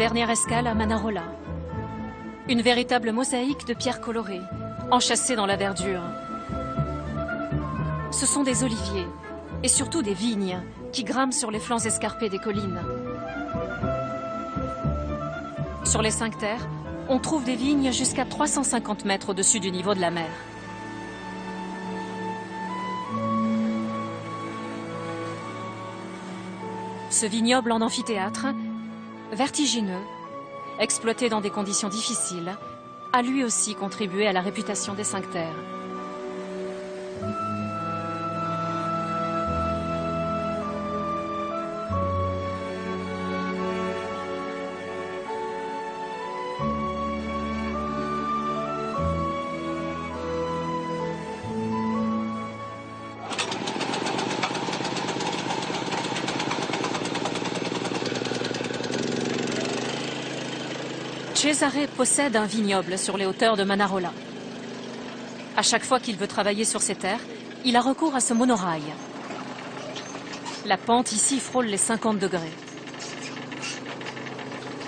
Dernière escale à Manarola. Une véritable mosaïque de pierres colorées, enchâssées dans la verdure. Ce sont des oliviers, et surtout des vignes, qui grimpent sur les flancs escarpés des collines. Sur les 5 terres, on trouve des vignes jusqu'à 350 mètres au-dessus du niveau de la mer. Ce vignoble en amphithéâtre, vertigineux, exploité dans des conditions difficiles, a lui aussi contribué à la réputation des 5 terres. Cesare possède un vignoble sur les hauteurs de Manarola. À chaque fois qu'il veut travailler sur ses terres, il a recours à ce monorail. La pente ici frôle les 50 degrés.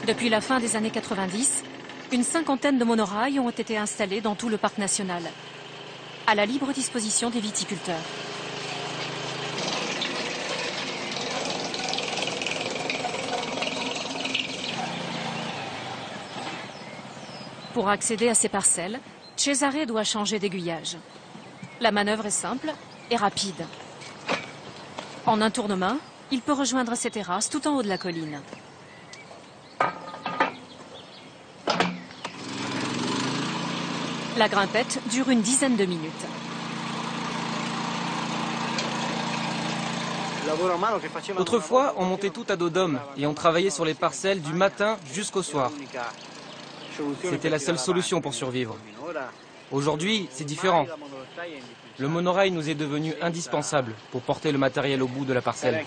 Depuis la fin des années 90, une 50aine de monorails ont été installés dans tout le parc national, à la libre disposition des viticulteurs. Pour accéder à ces parcelles, Cesare doit changer d'aiguillage. La manœuvre est simple et rapide. En un tour de main, il peut rejoindre ces terrasses tout en haut de la colline. La grimpette dure une dizaine de minutes. Autrefois, on montait tout à dos d'homme et on travaillait sur les parcelles du matin jusqu'au soir. C'était la seule solution pour survivre. Aujourd'hui, c'est différent. Le monorail nous est devenu indispensable pour porter le matériel au bout de la parcelle.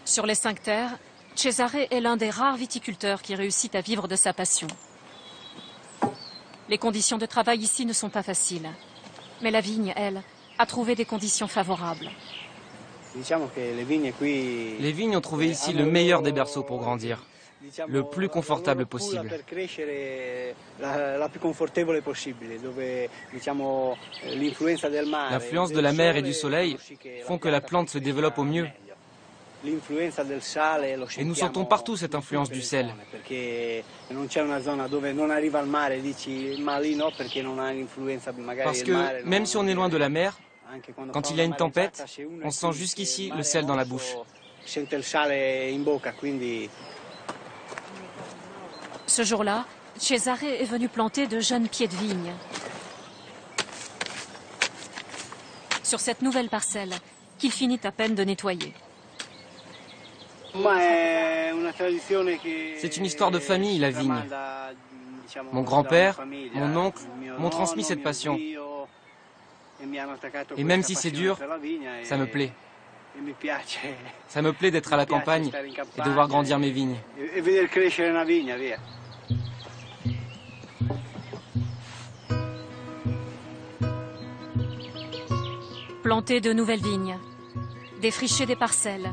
Sur les 5 terres, Cesare est l'un des rares viticulteurs qui réussit à vivre de sa passion. Les conditions de travail ici ne sont pas faciles. Mais la vigne, elle, a trouvé des conditions favorables. Les vignes ont trouvé ici le meilleur des berceaux pour grandir, le plus confortable possible. L'influence de la mer et du soleil font que la plante se développe au mieux. Et nous sentons partout cette influence du sel. Parce que même si on est loin de la mer, quand il y a une tempête, on sent jusqu'ici le sel dans la bouche. Ce jour-là, Cesare est venu planter de jeunes pieds de vigne. Sur cette nouvelle parcelle, qu'il finit à peine de nettoyer. C'est une histoire de famille, la vigne. Mon grand-père, mon oncle m'ont transmis cette passion. Et même si c'est dur, ça me plaît. Ça me plaît d'être à la campagne et de voir grandir mes vignes. Planter de nouvelles vignes, défricher des parcelles,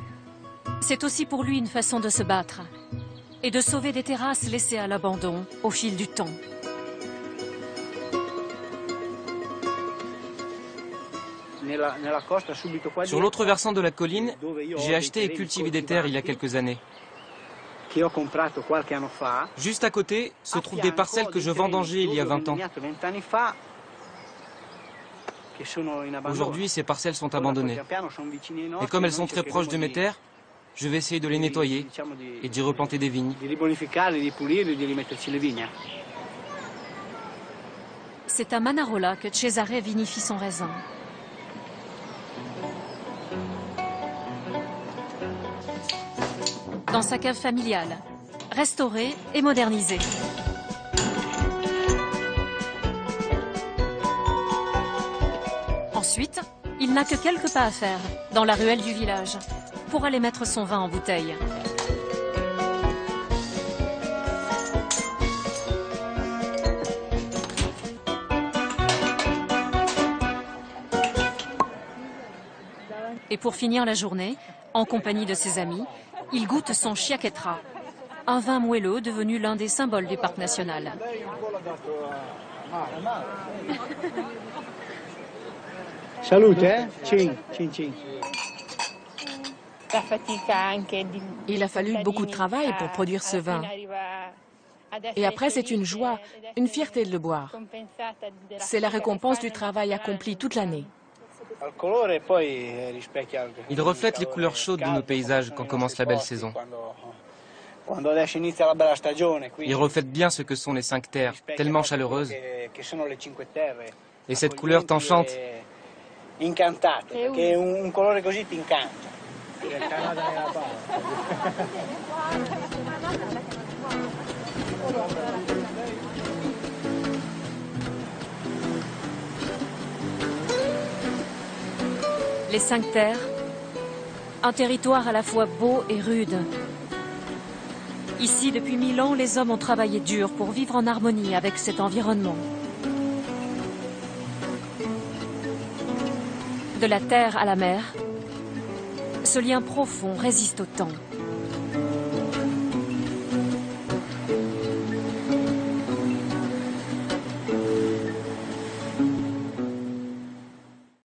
c'est aussi pour lui une façon de se battre et de sauver des terrasses laissées à l'abandon au fil du temps. Sur l'autre versant de la colline, j'ai acheté et cultivé des terres il y a quelques années. Juste à côté se trouvent des parcelles que je vendangeais il y a 20 ans. Aujourd'hui, ces parcelles sont abandonnées. Et comme elles sont très proches de mes terres, je vais essayer de les nettoyer et d'y replanter des vignes. C'est à Manarola que Cesare vinifie son raisin. Dans sa cave familiale, restaurée et modernisée. Ensuite, il n'a que quelques pas à faire dans la ruelle du village pour aller mettre son vin en bouteille. Et pour finir la journée, en compagnie de ses amis, il goûte son chiaquetra, un vin moelleux devenu l'un des symboles du parc national. Salute, Cin, cin, cin. Il a fallu beaucoup de travail pour produire ce vin. Et après, c'est une joie, une fierté de le boire. C'est la récompense du travail accompli toute l'année. Il reflète les couleurs chaudes de nos paysages quand commence la belle saison. Il reflète bien ce que sont les 5 terres, tellement chaleureuses. Et cette couleur t'enchante. Les 5 terres, un territoire à la fois beau et rude. Ici, depuis 1000 ans, les hommes ont travaillé dur pour vivre en harmonie avec cet environnement. De la terre à la mer, ce lien profond résiste au temps.